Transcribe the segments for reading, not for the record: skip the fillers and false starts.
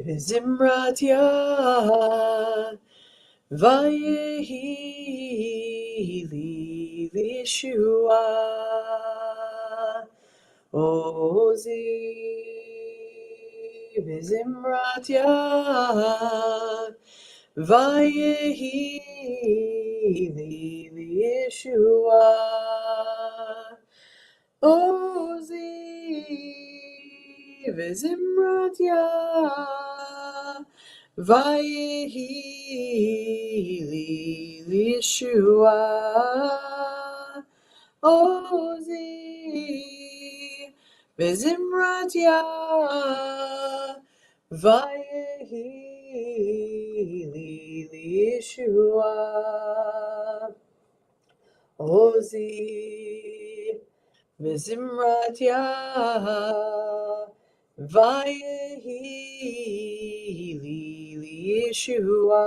v'zimratya vayehi li lishua ozi v'zimratya vayehi li lishua ozi v'zimratya vayehi li lishua ozi v'zimratya vayehi li lishua ozi v'zimratya vayehi li lishua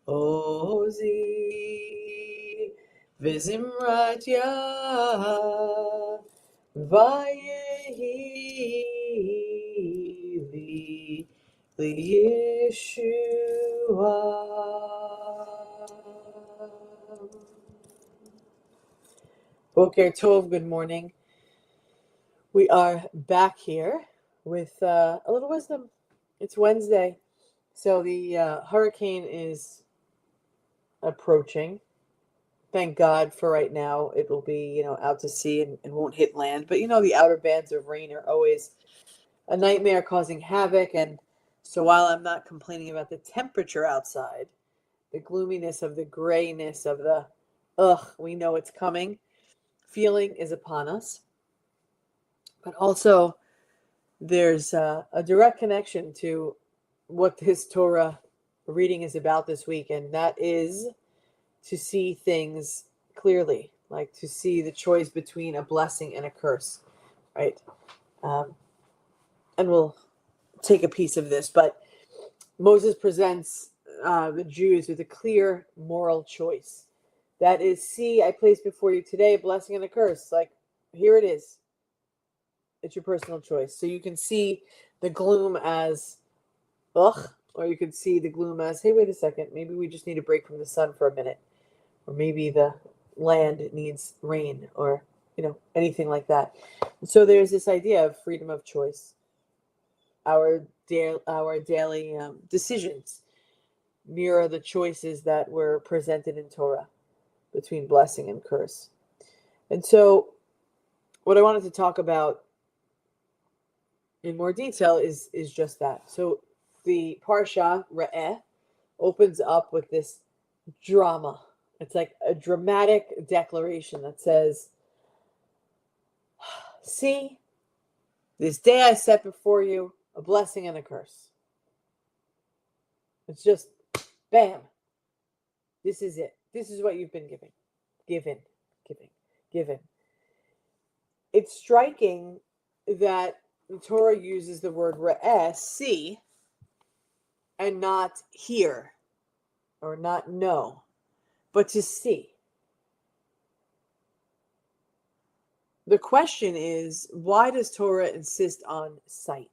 ozi v'zimratya vayehi li lishua. Boker Tov, good morning. We are back here with a little wisdom. It's Wednesday, so the hurricane is approaching. Thank God for right now. It will be, out to sea and won't hit land. But the outer bands of rain are always a nightmare, causing havoc. And so while I'm not complaining about the temperature outside, the gloominess of the grayness of the, we know it's coming, feeling is upon us. But also, there's a direct connection to what this Torah reading is about this week, and that is to see things clearly, like to see the choice between a blessing and a curse, right? And we'll take a piece of this, but Moses presents the Jews with a clear moral choice. That is, see, I place before you today a blessing and a curse. Like, here it is. It's your personal choice. So you can see the gloom as, ugh, or you can see the gloom as, hey, wait a second, maybe we just need a break from the sun for a minute. Or maybe the land needs rain, or, anything like that. And so there's this idea of freedom of choice. Our daily decisions mirror the choices that were presented in Torah between blessing and curse. And so what I wanted to talk about in more detail is just that. So the Parsha, Re'eh, opens up with this drama. It's like a dramatic declaration that says, see, this day I set before you a blessing and a curse. It's just, bam. This is it. This is what you've been given. It's striking that the Torah uses the word re'eh, see, and not hear, or not know, but to see. The question is, why does Torah insist on sight?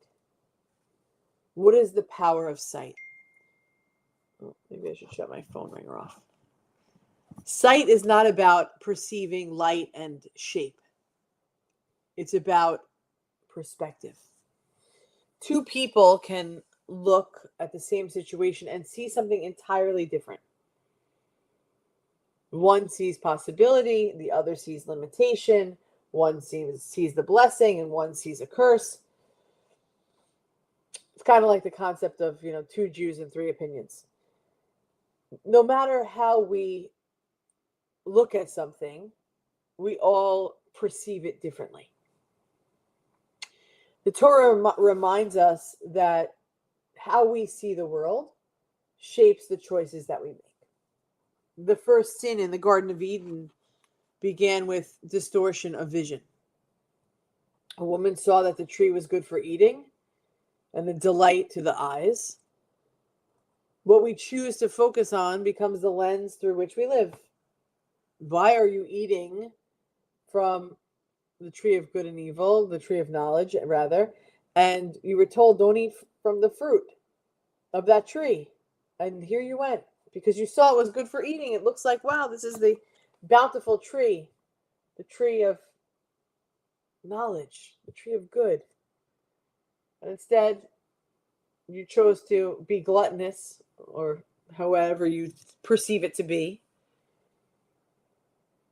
What is the power of sight? Oh, maybe I should shut my phone ringer off. Sight is not about perceiving light and shape. It's about perspective. Two people can look at the same situation and see something entirely different. One sees possibility, the other sees limitation. One sees the blessing, and one sees a curse. It's kind of like the concept of, two Jews and three opinions. No matter how we look at something, we all perceive it differently. The Torah reminds us that how we see the world shapes the choices that we make. The first sin in the Garden of Eden began with distortion of vision. A woman saw that the tree was good for eating and the delight to the eyes. What we choose to focus on becomes the lens through which we live. Why are you eating from the tree of good and evil, the tree of knowledge, rather, And you were told, don't eat from the fruit of that tree. And here you went because you saw it was good for eating. It looks like, wow, this is the bountiful tree, the tree of knowledge, the tree of good. And instead, you chose to be gluttonous, or however you perceive it to be.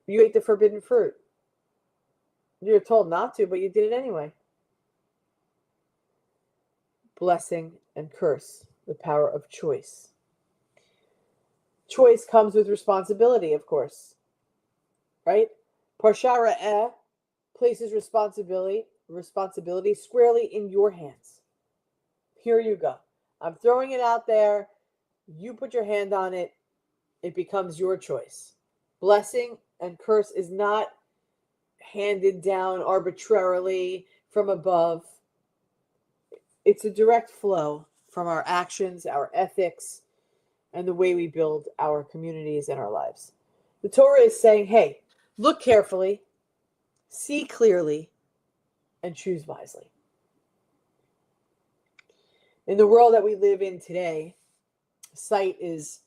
You ate the forbidden fruit. You were told not to, but you did it anyway. Blessing and curse, the power of choice. Choice comes with responsibility, of course, right? Parsha Re'eh places responsibility squarely in your hands. Here you go. I'm throwing it out there. You put your hand on it. It becomes your choice. Blessing and curse is not handed down arbitrarily from above. It's a direct flow from our actions, our ethics, and the way we build our communities and our lives. The Torah is saying, hey, look carefully, see clearly, and choose wisely. In the world that we live in today, sight is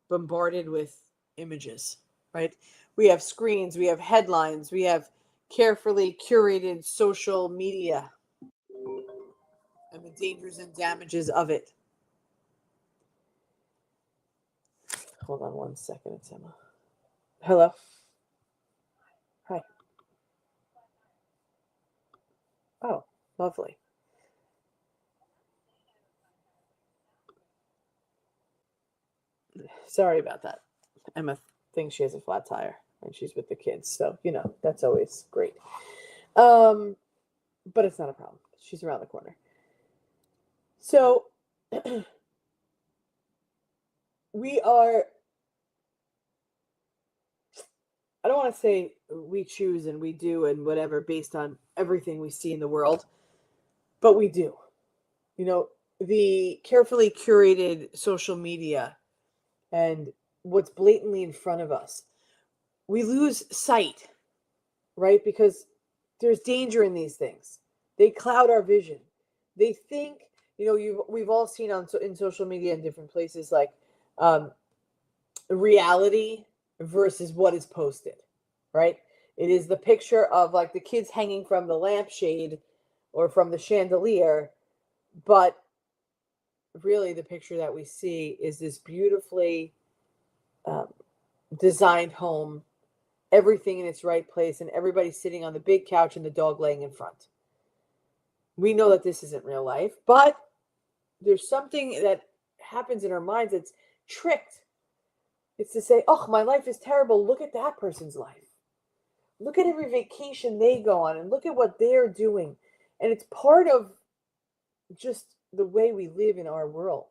bombarded with images, right? We have screens, we have headlines, we have carefully curated social media and the dangers and damages of it. Hold on one second, it's Emma. Hello. Hi. Oh, lovely. Sorry about that. Emma thinks she has a flat tire and she's with the kids, so that's always great. But it's not a problem. She's around the corner. So we are, I don't want to say we choose and we do and whatever based on everything we see in the world, but we do. The carefully curated social media and what's blatantly in front of us, we lose sight, right? Because there's danger in these things. They cloud our vision. They think, we've all seen in social media in different places, like reality versus what is posted, right? It is the picture of like the kids hanging from the lampshade or from the chandelier, but really the picture that we see is this beautifully designed home, everything in its right place, and everybody sitting on the big couch and the dog laying in front. We know that this isn't real life, but there's something that happens in our minds that's tricked. It's to say, oh, my life is terrible. Look at that person's life. Look at every vacation they go on and look at what they're doing. And it's part of just the way we live in our world.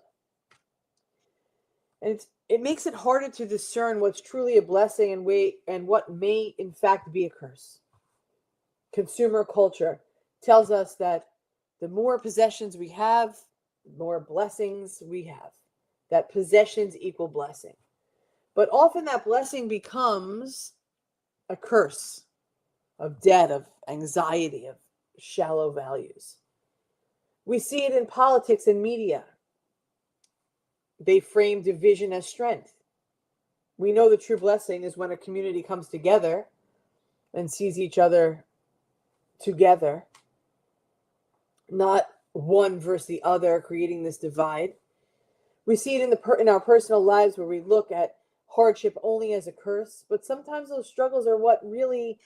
And it makes it harder to discern what's truly a blessing and what may in fact be a curse. Consumer culture tells us that the more possessions we have, the more blessings we have. That possessions equal blessing. But often that blessing becomes a curse of debt, of anxiety, of shallow values. We see it in politics and media. They frame division as strength. We know the true blessing is when a community comes together and sees each other together, not one versus the other, creating this divide. We see it in our personal lives where we look at hardship only as a curse, but sometimes those struggles are what really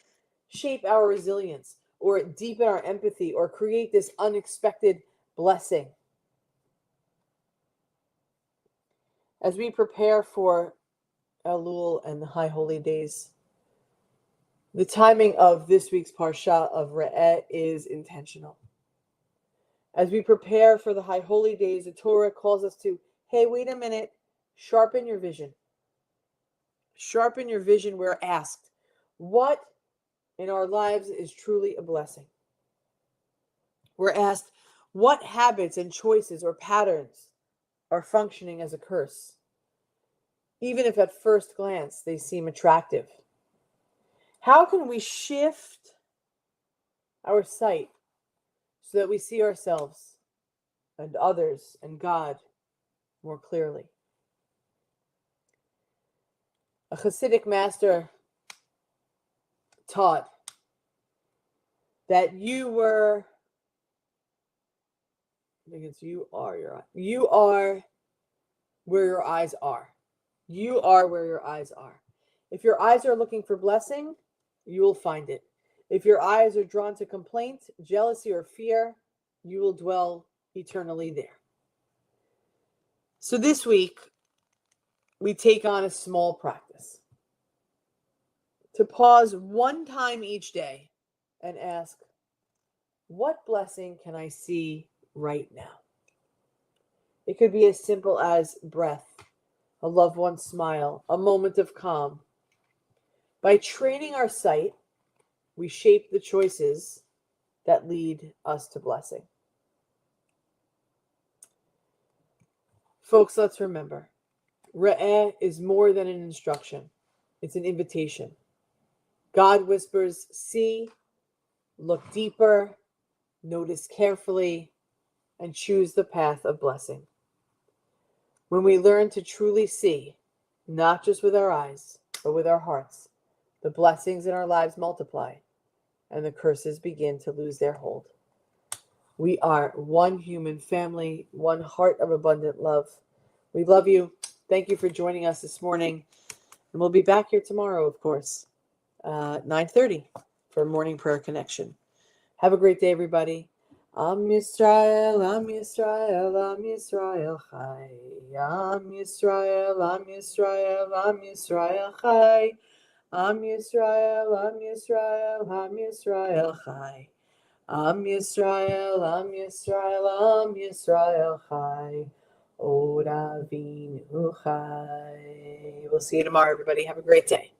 shape our resilience or deepen our empathy or create this unexpected blessing. As we prepare for Elul and the High Holy Days, the timing of this week's Parsha of Re'eh is intentional. As we prepare for the High Holy Days, the Torah calls us to, hey, wait a minute, sharpen your vision. Sharpen your vision. We're asked, what in our lives is truly a blessing? We're asked, what habits and choices or patterns are functioning as a curse, even if at first glance they seem attractive? How can we shift our sight so that we see ourselves and others and God more clearly. A Hasidic master taught that you are where your eyes are. You are where your eyes are. If your eyes are looking for blessing, you will find it. If your eyes are drawn to complaint, jealousy, or fear, you will dwell eternally there. So this week, we take on a small practice to pause one time each day and ask, what blessing can I see right now? It could be as simple as breath, a loved one's smile, a moment of calm. By training our sight, we shape the choices that lead us to blessing. Folks, let's remember, Re'eh is more than an instruction. It's an invitation. God whispers, see, look deeper, notice carefully, and choose the path of blessing. When we learn to truly see, not just with our eyes, but with our hearts, the blessings in our lives multiply and the curses begin to lose their hold. We are one human family, one heart of abundant love. We love you. Thank you for joining us this morning. And we'll be back here tomorrow, of course, 9:30 for Morning Prayer Connection. Have a great day, everybody. Am Yisrael, Am Yisrael, Am Yisrael Chai. Am Yisrael, Am Yisrael, Am Yisrael Chai. Am Yisrael, Am Yisrael, Am Yisrael Chai. Am Yisrael, Am Yisrael, Am Yisrael Chai. Od Avinu Chai. We'll see you tomorrow, everybody. Have a great day.